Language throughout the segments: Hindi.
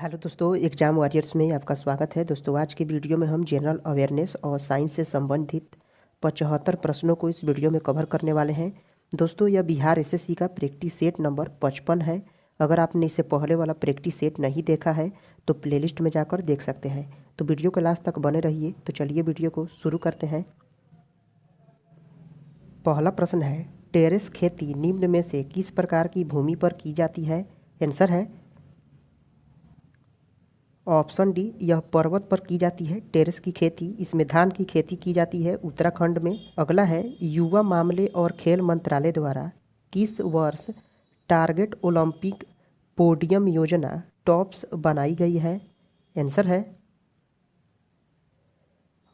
हेलो दोस्तों, एग्जाम वॉरियर्स में आपका स्वागत है। दोस्तों आज की वीडियो में हम जनरल अवेयरनेस और साइंस से संबंधित 75 प्रश्नों को इस वीडियो में कवर करने वाले हैं। दोस्तों यह बिहार एसएससी का प्रैक्टिस सेट नंबर 55 है। अगर आपने इससे पहले वाला प्रैक्टिस सेट नहीं देखा है तो प्लेलिस्ट में जाकर देख सकते हैं। तो वीडियो के लास्ट तक बने रहिए। तो चलिए वीडियो को शुरू करते हैं। पहला प्रश्न है, टेरेस खेती निम्न में से किस प्रकार की भूमि पर की जाती है? आंसर है ऑप्शन डी, यह पर्वत पर की जाती है टेरेस की खेती। इसमें धान की खेती की जाती है उत्तराखंड में। अगला है, युवा मामले और खेल मंत्रालय द्वारा किस वर्ष टारगेट ओलंपिक पोडियम योजना टॉप्स बनाई गई है? आंसर है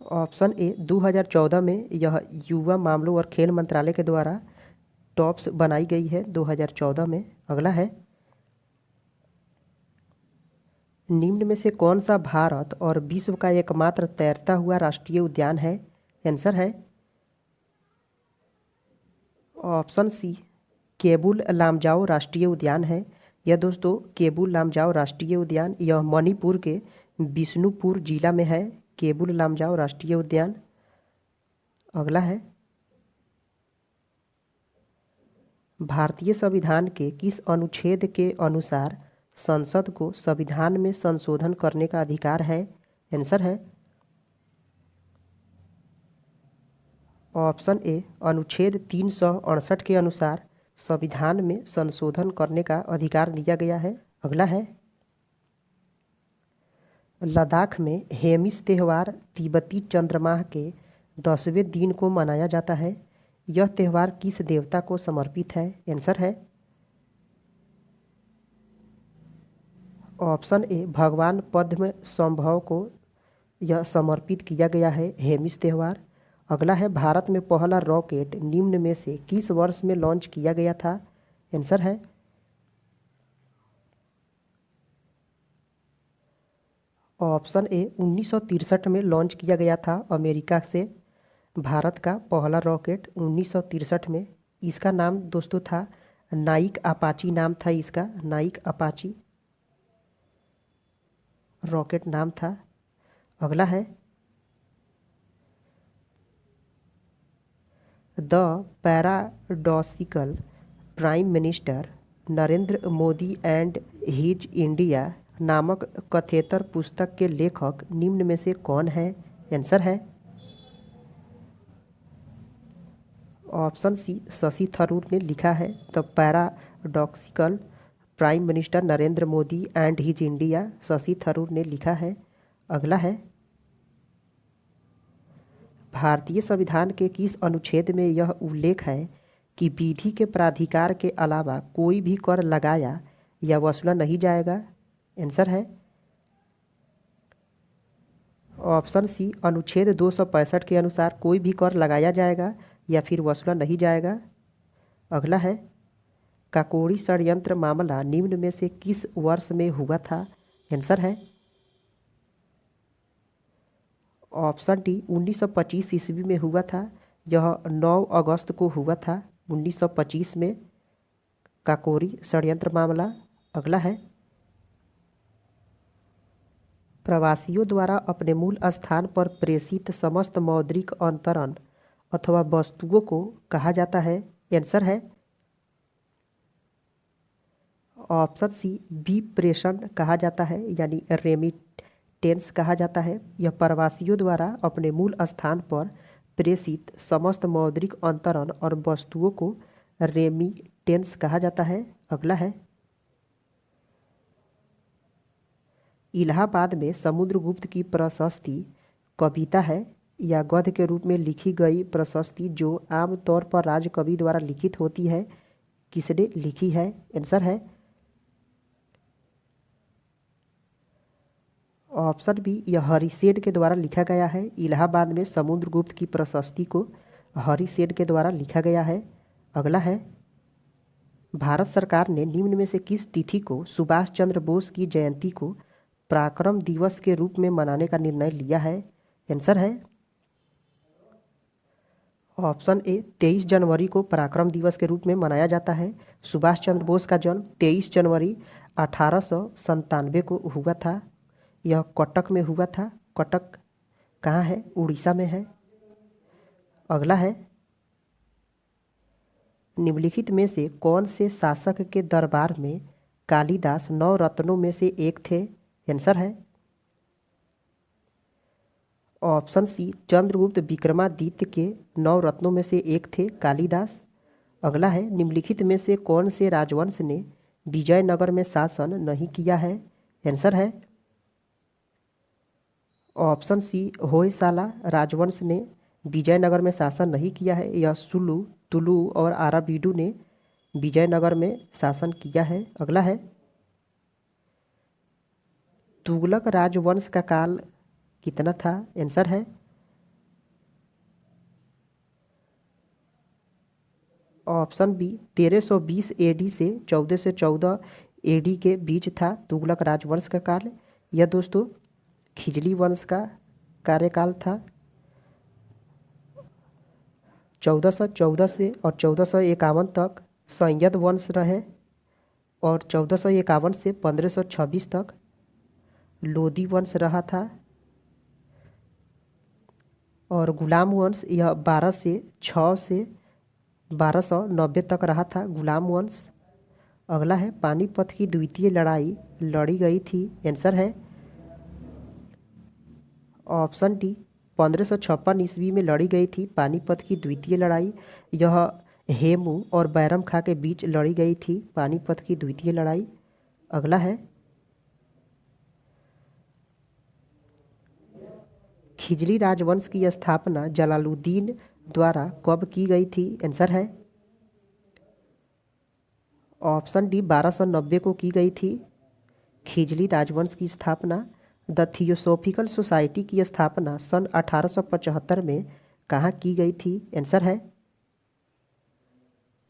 ऑप्शन ए, 2014 में यह युवा मामलों और खेल मंत्रालय के द्वारा टॉप्स बनाई गई है 2014 में। अगला है, निम्न में से कौन सा भारत और विश्व का एकमात्र तैरता हुआ राष्ट्रीय उद्यान है? आंसर है ऑप्शन सी, केबुल लामजाओ राष्ट्रीय उद्यान है। यह दोस्तों केबुल लामजाओ राष्ट्रीय उद्यान यह मणिपुर के बिष्णुपुर जिला में है, केबुल लामजाओ राष्ट्रीय उद्यान। अगला है, भारतीय संविधान के किस अनुच्छेद के अनुसार संसद को संविधान में संशोधन करने का अधिकार है? आंसर है ऑप्शन ए, अनुच्छेद 368 के अनुसार संविधान में संशोधन करने का अधिकार दिया गया है। अगला है, लद्दाख में हेमिस त्यौहार तिब्बती चंद्रमाह के 10वें दिन को मनाया जाता है। यह त्यौहार किस देवता को समर्पित है? आंसर है ऑप्शन ए, भगवान पद्म संभव को यह समर्पित किया गया है हेमिस त्यौहार। अगला है, भारत में पहला रॉकेट निम्न में से किस वर्ष में लॉन्च किया गया था? आंसर है ऑप्शन ए, 1963 में लॉन्च किया गया था अमेरिका से। भारत का पहला रॉकेट 1963 में। इसका नाम दोस्तों था नाइक अपाची, नाम था इसका नाइक अपाची रॉकेट नाम था। अगला है, the paradoxical prime minister Narendra Modi and his India नामक कथेतर पुस्तक के लेखक निम्न में से कौन है? आंसर है ऑप्शन सी, शशि थरूर ने लिखा है the paradoxical prime minister Narendra Modi and his India, Shashi Tharoor ने लिखा है। अगला है, भारतीय संविधान के किस अनुच्छेद में यह उल्लेख है कि विधि के प्राधिकार के अलावा कोई भी कर लगाया या वसूला नहीं जाएगा? आंसर है ऑप्शन सी, अनुच्छेद 265 के अनुसार कोई भी कर लगाया जाएगा या फिर वसूला नहीं जाएगा। अगला है, काकोरी षड्यंत्र मामला निम्न में से किस वर्ष में हुआ था? आंसर है ऑप्शन डी, 1925 ईस्वी में हुआ था। यह 9 अगस्त को हुआ था 1925 में काकोरी षड्यंत्र मामला। अगला है, प्रवासियों द्वारा अपने मूल स्थान पर प्रेषित समस्त मौद्रिक अंतरण अथवा वस्तुओं को कहा जाता है? आंसर है ऑप्शन सी, विप्रेषण कहा जाता है यानी रेमिटेंस कहा जाता है। यह प्रवासियों द्वारा अपने मूल स्थान पर प्रेषित समस्त मौद्रिक अंतरण और वस्तुओं को रेमिटेंस कहा जाता है। अगला है, इलाहाबाद में समुद्रगुप्त की प्रशस्ति कविता है या गद्य के रूप में लिखी गई प्रशस्ति जो आमतौर पर राजकवि द्वारा लिखित होती है, किसने लिखी है? आंसर है ऑप्शन बी, यह हरिसेन के द्वारा लिखा गया है। इलाहाबाद में समुद्रगुप्त की प्रशस्ति को हरिसेन के द्वारा लिखा गया है। अगला है, भारत सरकार ने निम्न में से किस तिथि को सुभाष चंद्र बोस की जयंती को पराक्रम दिवस के रूप में मनाने का निर्णय लिया है? आंसर है ऑप्शन ए, 23 जनवरी को पराक्रम दिवस के रूप में मनाया जाता है। सुभाष चंद्र बोस का जन्म 23 जनवरी 1897 को हुआ था। यह कटक में हुआ था। कटक कहाँ है? उड़ीसा में है। अगला है, निम्नलिखित में से कौन से शासक के दरबार में कालिदास 9 रत्नों में से एक थे? आंसर है ऑप्शन सी, चंद्रगुप्त विक्रमादित्य के 9 रत्नों में से एक थे कालिदास। अगला है, निम्नलिखित में से कौन से राजवंश ने विजयनगर में शासन नहीं किया है? आंसर है ऑप्शन सी, होयसाला राजवंश ने विजयनगर में शासन नहीं किया है। यह सुलु, तुलु और आराबीडु ने विजयनगर में शासन किया है। अगला है, तुगलक राजवंश का काल कितना था? आंसर है ऑप्शन बी, 1320 एडी से 1414 एडी के बीच था तुगलक राजवंश का काल। यह दोस्तों खिजली वंश का कार्यकाल था। 1414 से और 1451 तक सैयद वंश रहे और 1451 से 1526 तक लोदी वंश रहा था और गुलाम वंश यह 1206 से 1290 तक रहा था गुलाम वंश। अगला है, पानीपत की द्वितीय लड़ाई लड़ी गई थी। आंसर है ऑप्शन डी, 1556 ईस्वी में लड़ी गई थी पानीपत की द्वितीय लड़ाई। यह हेमू और बैरम खां के बीच लड़ी गई थी पानीपत की द्वितीय लड़ाई। अगला है, खिजली राजवंश की स्थापना जलालुद्दीन द्वारा कब की गई थी? आंसर है ऑप्शन डी, 1290 को की गई थी खिजली राजवंश की स्थापना। द थियोसॉफिकल सोसाइटी की स्थापना सन 1875 में कहाँ की गई थी? आंसर है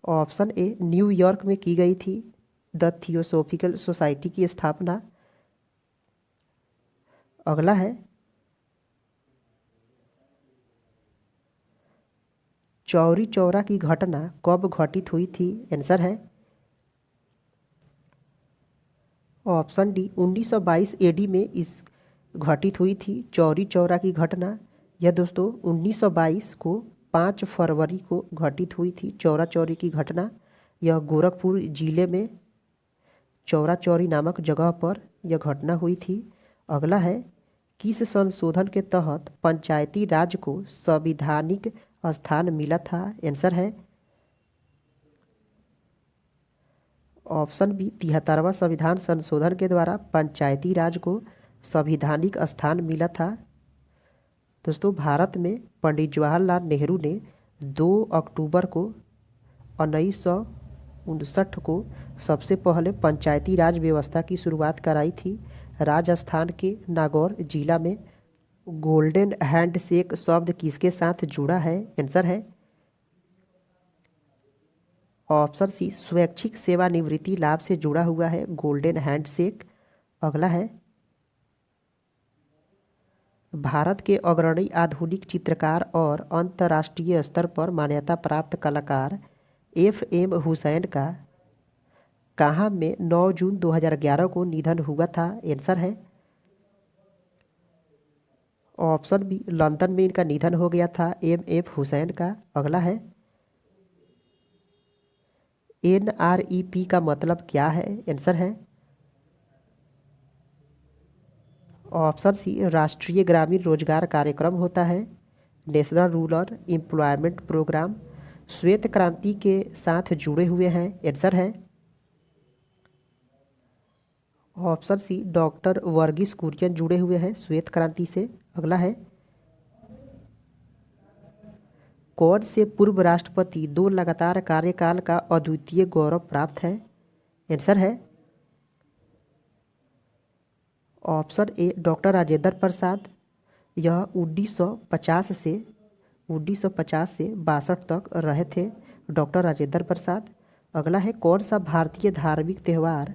ऑप्शन ए, न्यूयॉर्क में की गई थी द थियोसॉफिकल सोसाइटी की स्थापना। अगला है, चौरी चौरा की घटना कब घटित हुई थी? आंसर है ऑप्शन डी, 1922 एडी में इस घटित हुई थी चौरी चौरा की घटना। यह दोस्तों 1922 को 5 फरवरी को घटित हुई थी चौरा चौरी की घटना। यह गोरखपुर जिले में चौरा चौरी नामक जगह पर यह घटना हुई थी। अगला है, किस संशोधन के तहत पंचायती राज को संवैधानिक स्थान मिला था? आंसर है ऑप्शन बी, 73वां संविधान संशोधन के द्वारा पंचायती राज को संवैधानिक स्थान मिला था। दोस्तों भारत में पंडित जवाहरलाल नेहरू ने 2 अक्टूबर को 1959 को सबसे पहले पंचायती राज व्यवस्था की शुरुआत कराई थी राजस्थान के नागौर जिला में। गोल्डन हैंडशेक शब्द किसके साथ जुड़ा है? आंसर है ऑप्शन सी, स्वैच्छिक सेवानिवृत्ति लाभ से जुड़ा हुआ है गोल्डन हैंडशेक। अगला है, भारत के अग्रणी आधुनिक चित्रकार और अंतर्राष्ट्रीय स्तर पर मान्यता प्राप्त कलाकार एफ.एम. हुसैन का कहाँ में 9 जून 2011 को निधन हुआ था? आंसर है ऑप्शन बी, लंदन में इनका निधन हो गया था एम.एफ. हुसैन का। अगला है, NREP का मतलब क्या है? आंसर है ऑप्शन सी, राष्ट्रीय ग्रामीण रोजगार कार्यक्रम होता है नेशनल रूरल एम्प्लॉयमेंट प्रोग्राम। श्वेत क्रांति के साथ जुड़े हुए हैं। आंसर है option C, doctor Verghese Kurien जुड़े हुए हैं श्वेत क्रांति से। अगला है, कौन से पूर्व राष्ट्रपति 2 लगातार कार्यकाल का अद्वितीय गौरव प्राप्त है? आंसर है option A, doctor Rajendra Prasad. यह 1950 से 62 तक रहे थे डॉक्टर राजेंद्र प्रसाद। अगला है, कौन सा भारतीय धार्मिक त्यौहार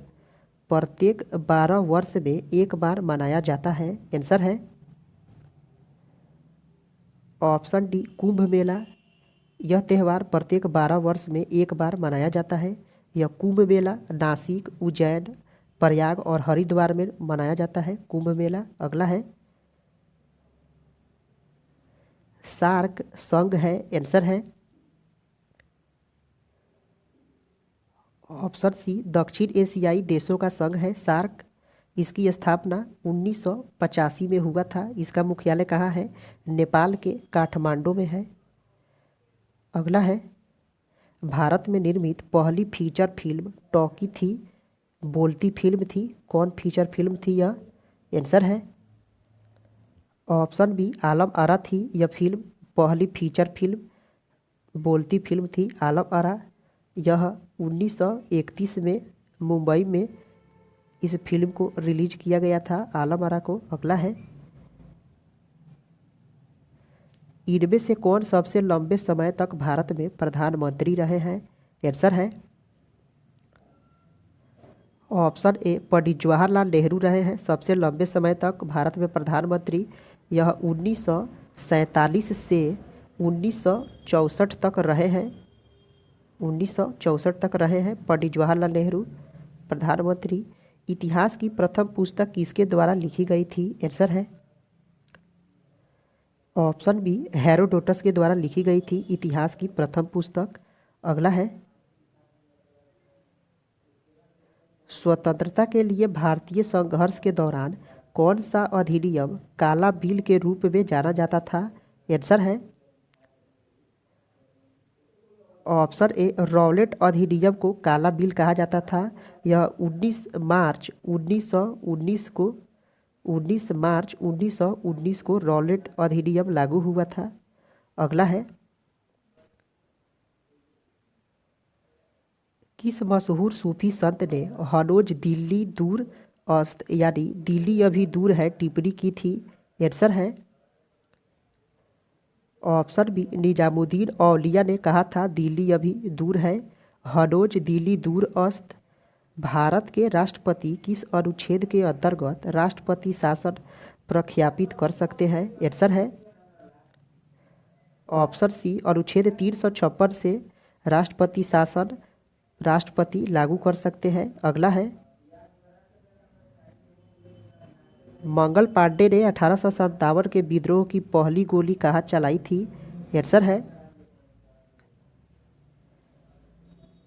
प्रत्येक 12 वर्ष में एक बार मनाया जाता है? आंसर है ऑप्शन डी, कुंभ मेला। यह त्यौहार प्रत्येक 12 वर्ष में एक बार मनाया जाता है। यह कुंभ मेला नासिक, उज्जैन, प्रयाग और हरिद्वार में मनाया जाता है कुंभ मेला। अगला है सार्क संघ है, आंसर है ऑप्शन सी दक्षिण एशियाई देशों का संघ है सार्क। इसकी स्थापना 1985 में हुआ था। इसका मुख्यालय कहाँ है? नेपाल के काठमांडू में है। अगला है भारत में निर्मित पहली फीचर फिल्म टॉकी थी, बोलती फिल्म थी। कौन फीचर फिल्म थी यह? आंसर है ऑप्शन बी आलम आरा थी यह फिल्म। पहली फीचर फिल्म बोलती फिल्म थी आलम आरा। यह 1931 में मुंबई में इस फिल्म को रिलीज किया गया था, आलम आरा को। अगला है इनमें से कौन सबसे लंबे समय तक भारत में प्रधानमंत्री रहे हैं? आंसर है ऑप्शन ए पंडित जवाहरलाल नेहरू रहे हैं सबसे लंबे समय तक भारत में प्रधानमंत्री। यह 1947 से 1964 तक रहे हैं। 1964 तक रहे हैं पंडित जवाहरलाल नेहरू प्रधानमंत्री। इतिहास की प्रथम पुस्तक किसके द्वारा लिखी गई थी? आंसर है ऑप्शन बी हेरोडोटस के द्वारा लिखी गई थी इतिहास की प्रथम पुस्तक। अगला है स्वतंत्रता के लिए भारतीय संघर्ष के दौरान कौन सा अधिनियम काला बिल के रूप में जाना जाता था? आंसर है ऑप्शन ए रॉलेट अधिनियम को काला बिल कहा जाता था। यह 19 मार्च 1919 को 19 मार्च 1919 को रॉलेट अधिनियम लागू हुआ था। अगला है किस मशहूर सूफी संत ने हनोज दिल्ली दूर अस्त यानी दिल्ली अभी दूर है टिप्पणी की थी? आंसर है ऑप्शन बी निजामुद्दीन औलिया ने कहा था दिल्ली अभी दूर है। हनोज दिल्ली दूर अस्त भारत के राष्ट्रपति किस अनुच्छेद के अंतर्गत राष्ट्रपति शासन प्रख्यापित कर सकते हैं? आंसर है ऑप्शन सी अनुच्छेद 356 से राष्ट्रपति शासन राष्ट्रपति लागू कर सकते हैं। अगला है मंगल पांडे ने 1857 के विद्रोह की पहली गोली कहाँ चलाई थी? आंसर है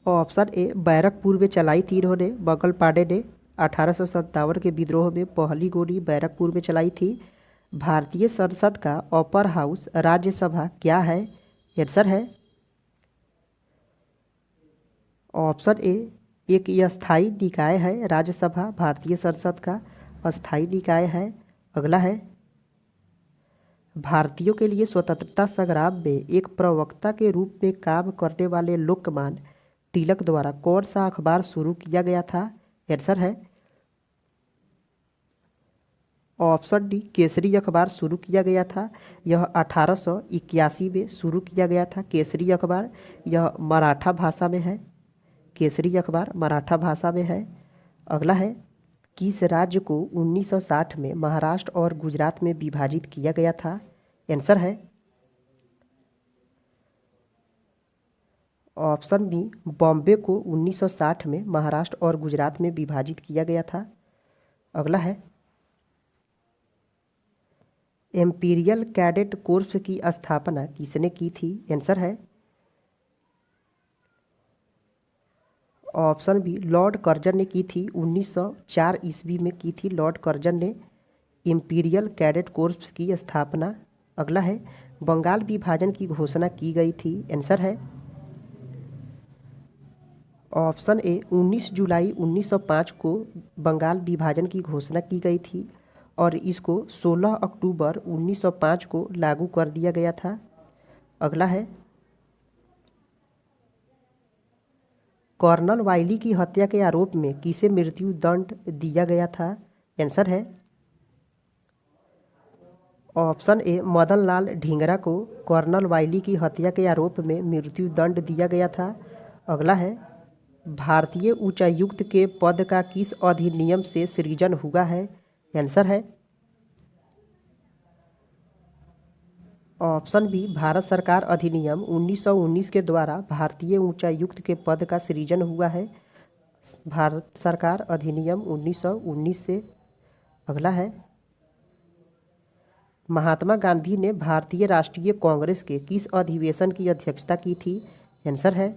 ऑप्शन ए बैरकपुर में चलाई थी इन्होंने। मंगल पांडे ने 1857 के विद्रोह में पहली गोली बैरकपुर में चलाई थी। भारतीय संसद का अपर हाउस राज्यसभा क्या है? आंसर है ऑप्शन ए एक अस्थायी निकाय है राज्यसभा भारतीय संसद का अस्थायी निकाय है। अगला है भारतीयों के लिए स्वतंत्रता संग्राम में एक प्रवक्ता के रूप में काम करने वाले लोकमान्य तिलक द्वारा कौन सा अखबार शुरू किया गया था? आंसर है ऑप्शन डी केसरी अखबार शुरू किया गया था। यह 1881 में शुरू किया गया था केसरी अखबार। यह मराठा भाषा में है। केसरी अखबार मराठा भाषा में है। अगला है किस राज्य को 1960 में महाराष्ट्र और गुजरात में विभाजित किया गया था? आंसर है ऑप्शन बी बॉम्बे को 1960 में महाराष्ट्र और गुजरात में विभाजित किया गया था। अगला है एम्पीरियल कैडेट कोर्प्स की स्थापना किसने की थी? आंसर है ऑप्शन बी लॉर्ड कर्जन ने की थी। 1904 ईस्वी में की थी लॉर्ड कर्जन ने इम्पीरियल कैडेट कोर्प्स की स्थापना। अगला है बंगाल विभाजन की घोषणा की गई थी। आंसर है ऑप्शन ए 19 जुलाई 1905 को बंगाल विभाजन की घोषणा की गई थी और इसको 16 अक्टूबर 1905 को लागू कर दिया गया था। अगला है कर्नल वाइली की हत्या के आरोप में किसे मृत्यु दंड दिया गया था? आंसर है ऑप्शन ए मदन लाल ढींगरा को कर्नल वाइली की हत्या के आरोप में मृत्यु दंड दिया गया था। अगला है भारतीय उच्चायुक्त के पद का किस अधिनियम से सृजन हुआ है? आंसर है ऑप्शन बी भारत सरकार अधिनियम 1919 के द्वारा भारतीय उच्चायुक्त के पद का सृजन हुआ है। भारत सरकार अधिनियम 1919 से। अगला है, महात्मा गांधी ने भारतीय राष्ट्रीय कांग्रेस के किस अधिवेशन की अध्यक्षता की थी? आंसर है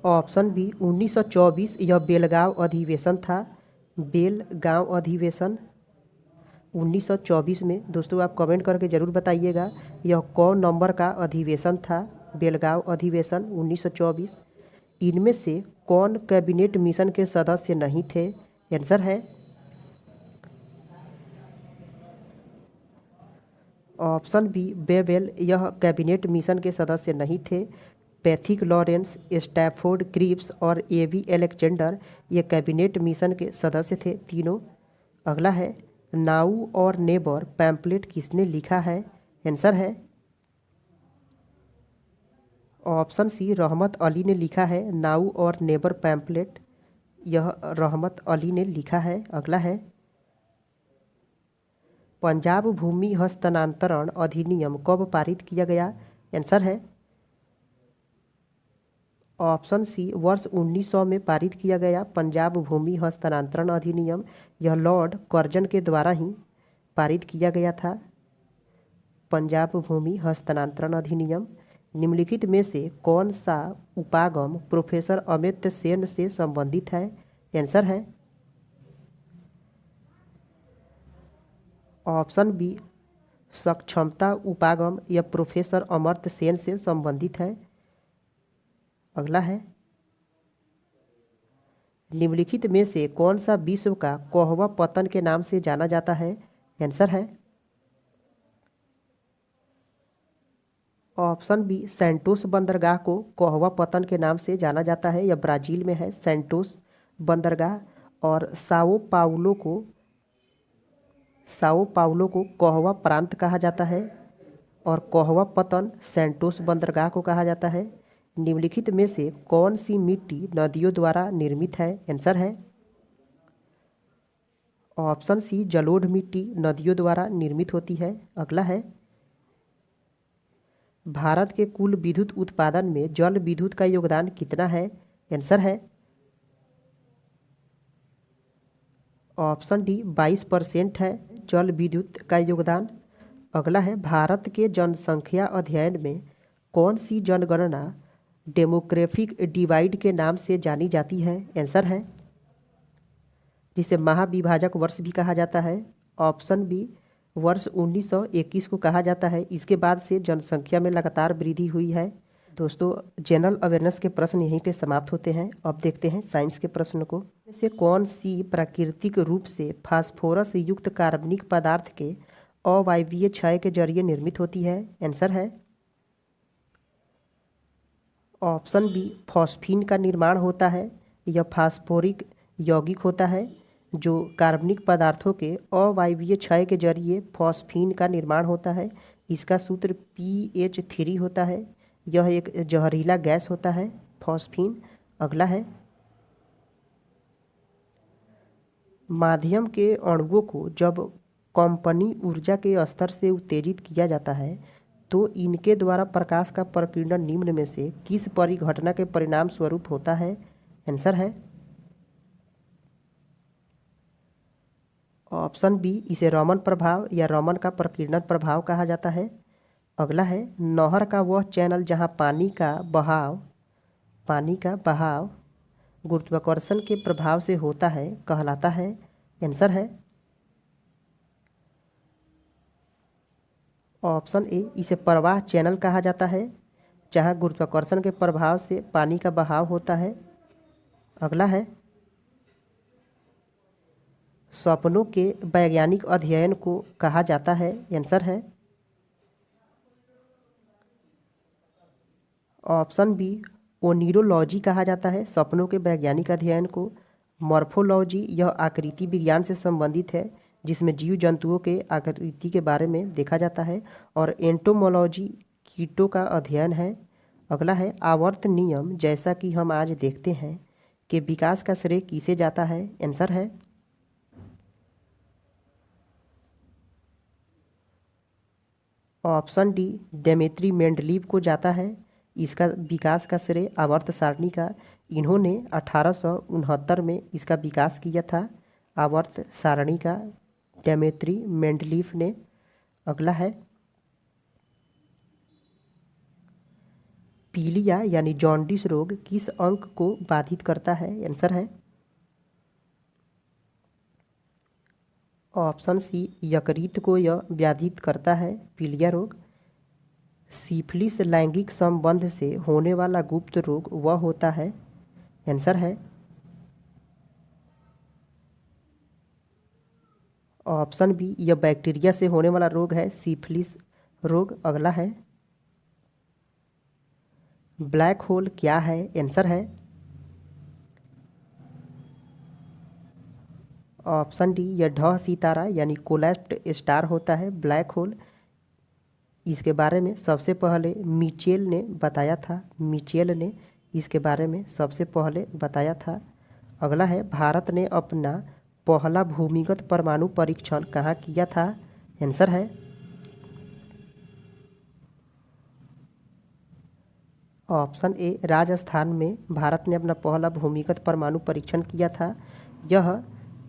ऑप्शन बी 1924। यह बेलगांव अधिवेशन था। बेलगांव अधिवेशन 1924 में। दोस्तों आप कमेंट करके ज़रूर बताइएगा यह कौन नंबर का अधिवेशन था। बेलगांव अधिवेशन 1924। इनमें से कौन कैबिनेट मिशन के सदस्य नहीं थे? आंसर है ऑप्शन बी बेवेल। यह कैबिनेट मिशन के सदस्य नहीं थे। पैथिक लॉरेंस, स्टैफोर्ड क्रिप्स और एवी अलेक्जेंडर ये कैबिनेट मिशन के सदस्य थे तीनों। अगला है, नाउ और नेबर पैम्पलेट किसने लिखा है? आंसर है ऑप्शन सी रहमत अली ने लिखा है। नाउ और नेबर पैम्पलेट यह रहमत अली ने लिखा है। अगला है, पंजाब भूमि हस्तांतरण अधिनियम कब पारित किया गया? आंसर है ऑप्शन सी वर्ष 1900 में पारित किया गया पंजाब भूमि हस्तांतरण अधिनियम। यह लॉर्ड कर्जन के द्वारा ही पारित किया गया था पंजाब भूमि हस्तांतरण अधिनियम। निम्नलिखित में से कौन सा उपागम प्रोफेसर अमित्य सेन से संबंधित है? आंसर है ऑप्शन बी सक्षमता उपागम। यह प्रोफेसर अमर्त्य सेन से संबंधित है। अगला है, निम्नलिखित में से कौन सा विश्व का कोहवा पतन के नाम से जाना जाता है? आंसर है ऑप्शन बी सैंटोस बंदरगाह को कोहवा पतन के नाम से जाना जाता है। यह ब्राज़ील में है सैंटोस बंदरगाह। और साओ पाउलो को कोहवा प्रांत कहा जाता है और कोहवा पतन सैंटोस बंदरगाह को कहा जाता है। निम्नलिखित में से कौन सी मिट्टी नदियों द्वारा निर्मित है? आंसर है ऑप्शन सी जलोढ़ मिट्टी नदियों द्वारा निर्मित होती है। अगला है, भारत के कुल विद्युत उत्पादन में जल विद्युत का योगदान कितना है? आंसर है ऑप्शन डी 22% है जल विद्युत का योगदान। अगला है, भारत के जनसंख्या अध्ययन में कौन सी जनगणना डेमोग्राफिक डिवाइड के नाम से जानी जाती है? आंसर है जिसे महाविभाजक वर्ष भी कहा जाता है। ऑप्शन बी वर्ष 1921 को कहा जाता है। इसके बाद से जनसंख्या में लगातार वृद्धि हुई है। दोस्तों जनरल अवेयरनेस के प्रश्न यहीं पे समाप्त होते हैं। अब देखते हैं साइंस के प्रश्न को। से कौन सी प्राकृतिक रूप से फास्फोरस युक्त कार्बनिक पदार्थ के अवायवीय क्षय के जरिए निर्मित होती है? आंसर है ऑप्शन बी फॉस्फीन का निर्माण होता है। यह फास्फोरिक यौगिक होता है जो कार्बनिक पदार्थों के अवायवीय क्षय के जरिए फॉस्फीन का निर्माण होता है। इसका सूत्र PH3 होता है। यह एक जहरीला गैस होता है फॉस्फीन। अगला है, माध्यम के अणुओं को जब कंपनी ऊर्जा के स्तर से उत्तेजित किया जाता है तो इनके द्वारा प्रकाश का प्रकीर्णन निम्न में से किस परिघटना के परिणाम स्वरूप होता है? आंसर है ऑप्शन बी इसे रमन प्रभाव या रमन का प्रकीर्णन प्रभाव कहा जाता है। अगला है, नहर का वह चैनल जहां पानी का बहाव गुरुत्वाकर्षण के प्रभाव से होता है कहलाता है? आंसर है ऑप्शन ए इसे प्रवाह चैनल कहा जाता है जहां गुरुत्वाकर्षण के प्रभाव से पानी का बहाव होता है। अगला है, सपनों के वैज्ञानिक अध्ययन को कहा जाता है? आंसर है ऑप्शन बी ओनिरोलॉजी कहा जाता है सपनों के वैज्ञानिक अध्ययन को। मॉर्फोलॉजी यह आकृति विज्ञान से संबंधित है जिसमें जीव जंतुओं के आकृति के बारे में देखा जाता है। और एंटोमोलॉजी कीटों का अध्ययन है। अगला है, आवर्त नियम जैसा कि हम आज देखते हैं कि विकास का श्रेय किसे जाता है? आंसर है ऑप्शन डी डेमेत्री मेंडलीव को जाता है। इसका विकास का श्रेय आवर्त सारणी का इन्होंने 1869 में इसका विकास किया था, आवर्त सारणी का, डेमेत्री मेंडलीफ ने। अगला है पीलिया यानी जॉन्डिस रोग किस अंग को बाधित करता है? आंसर है ऑप्शन सी, यकृत को यह व्याधित करता है, पीलिया रोग। सिफिलिस लैंगिक संबंध से होने वाला गुप्त रोग वह होता है, आंसर है ऑप्शन बी, यह बैक्टीरिया से होने वाला रोग है, सिफिलिस रोग। अगला है ब्लैक होल क्या है? आंसर है ऑप्शन डी, यह ढ सितारा यानी कोलैप्स्ड स्टार होता है, ब्लैक होल। इसके बारे में सबसे पहले मिचेल ने बताया था, मिचेल ने इसके बारे में सबसे पहले बताया था। अगला है भारत ने अपना पहला भूमिगत परमाणु परीक्षण कहाँ किया था? आंसर है ऑप्शन ए, राजस्थान में भारत ने अपना पहला भूमिगत परमाणु परीक्षण किया था। यह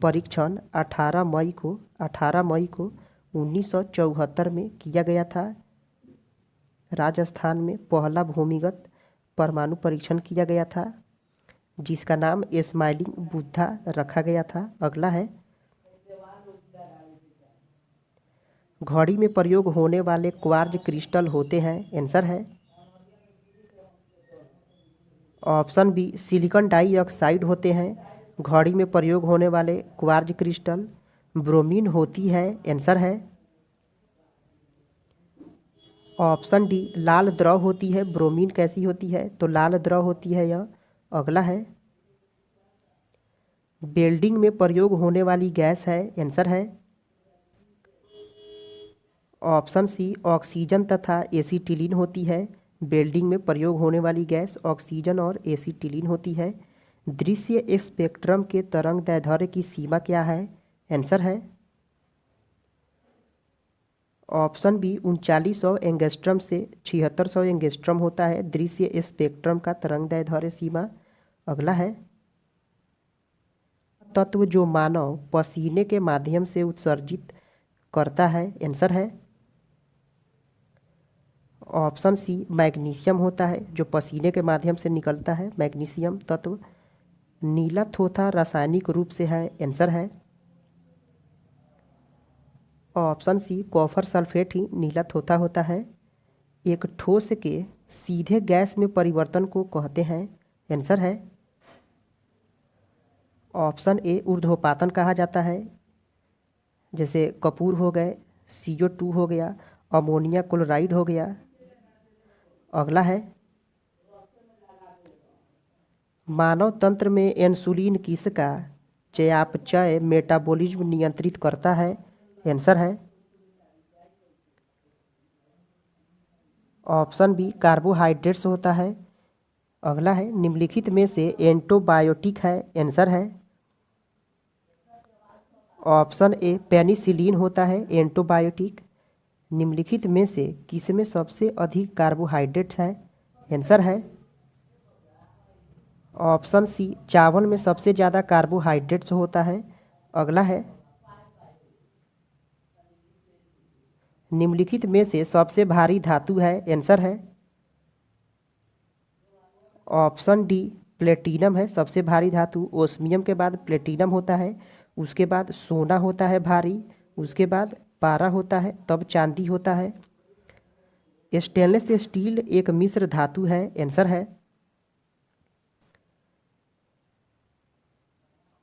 परीक्षण 18 मई को 1974 में किया गया था। राजस्थान में पहला भूमिगत परमाणु परीक्षण किया गया था, जिसका नाम स्माइलिंग बुद्धा रखा गया था। अगला है घड़ी में प्रयोग होने वाले क्वार्ज क्रिस्टल होते हैं? आंसर है ऑप्शन बी, सिलिकॉन डाइऑक्साइड होते हैं घड़ी में प्रयोग होने वाले क्वार्ज क्रिस्टल। ब्रोमीन होती है, आंसर है ऑप्शन डी, लाल द्रव होती है। ब्रोमीन कैसी होती है? तो लाल द्रव होती है यह। अगला है वेल्डिंग में प्रयोग होने वाली गैस है, आंसर है ऑप्शन सी, ऑक्सीजन तथा एसीटिलीन होती है। वेल्डिंग में प्रयोग होने वाली गैस ऑक्सीजन और एसीटिलीन होती है। दृश्य स्पेक्ट्रम के तरंग दैर्ध्य की सीमा क्या है? आंसर है ऑप्शन बी, 3900 एंगस्ट्रम से 7600 एंगस्ट्रम होता है दृश्य स्पेक्ट्रम का तरंग दैर्ध्य सीमा। अगला है तत्व जो मानव पसीने के माध्यम से उत्सर्जित करता है? आंसर है ऑप्शन सी, मैग्नीशियम होता है जो पसीने के माध्यम से निकलता है, मैग्नीशियम तत्व। नीला थोथा रासायनिक रूप से है, आंसर है ऑप्शन सी, कॉपर सल्फेट ही नीला थोथा होता है। एक ठोस के सीधे गैस में परिवर्तन को कहते हैं? आंसर है ऑप्शन ए, ऊर्ध्वपातन कहा जाता है। जैसे कपूर हो गए, CO2 हो गया, अमोनिया क्लोराइड हो गया। अगला है मानव तंत्र में इंसुलिन किसका चयापचय मेटाबॉलिज्म नियंत्रित करता है? आंसर है ऑप्शन बी, कार्बोहाइड्रेट्स होता है। अगला है निम्नलिखित में से एंटीबायोटिक है? आंसर है ऑप्शन ए, पेनिसिलिन होता है एंटीबायोटिक। निम्नलिखित में से किसमें सबसे अधिक कार्बोहाइड्रेट्स है? आंसर है ऑप्शन सी, चावल में सबसे ज़्यादा कार्बोहाइड्रेट्स होता है। अगला है निम्नलिखित में से सबसे भारी धातु है? आंसर है ऑप्शन डी, प्लेटिनम है सबसे भारी धातु। ओस्मियम के बाद प्लेटिनम होता है, उसके बाद सोना होता है भारी, उसके बाद पारा होता है, तब चांदी होता है। स्टेनलेस स्टील एक मिश्र धातु है, आंसर है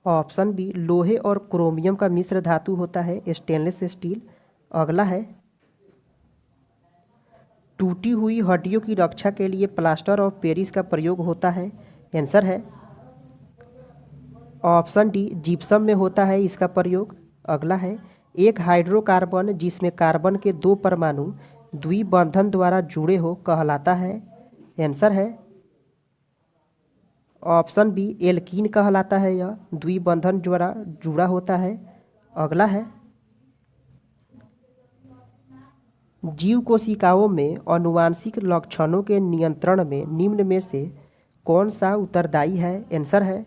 ऑप्शन बी, लोहे और क्रोमियम का मिश्र धातु होता है स्टेनलेस स्टील। अगला है टूटी हुई हड्डियों की रक्षा के लिए प्लास्टर ऑफ पेरिस का प्रयोग होता है? आंसर है ऑप्शन डी, जिप्सम में होता है इसका प्रयोग। अगला है एक हाइड्रोकार्बन जिसमें कार्बन के 2 परमाणु द्विबंधन द्वारा जुड़े हो कहलाता है? आंसर है ऑप्शन बी, एल्कीन कहलाता है, यह द्विबंधन द्वारा जुड़ा होता है। अगला है जीव कोशिकाओं में आनुवांशिक लक्षणों के नियंत्रण में निम्न में से कौन सा उत्तरदायी है? आंसर है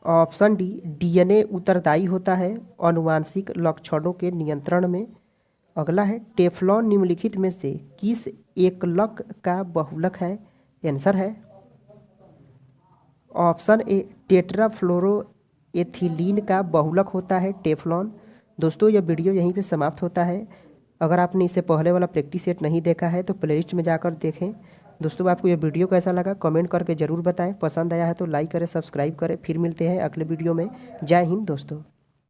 ऑप्शन डी, डीएनए उत्तरदायी होता है आनुवांशिक लक्षणों के नियंत्रण में। अगला है, टेफ्लॉन निम्नलिखित में से किस एकलक का बहुलक है? आंसर है ऑप्शन ए, टेट्राफ्लोरोएथिलीन का बहुलक होता है टेफ्लॉन। दोस्तों यह वीडियो यहीं पे समाप्त होता है। अगर आपने इससे पहले वाला प्रैक्टिस सेट नहीं देखा है तो प्लेलिस्ट में जाकर देखें। दोस्तों आपको यह वीडियो कैसा लगा कमेंट करके ज़रूर बताएं। पसंद आया है तो लाइक करें, सब्सक्राइब करें। फिर मिलते हैं अगले वीडियो में। जय हिंद दोस्तों।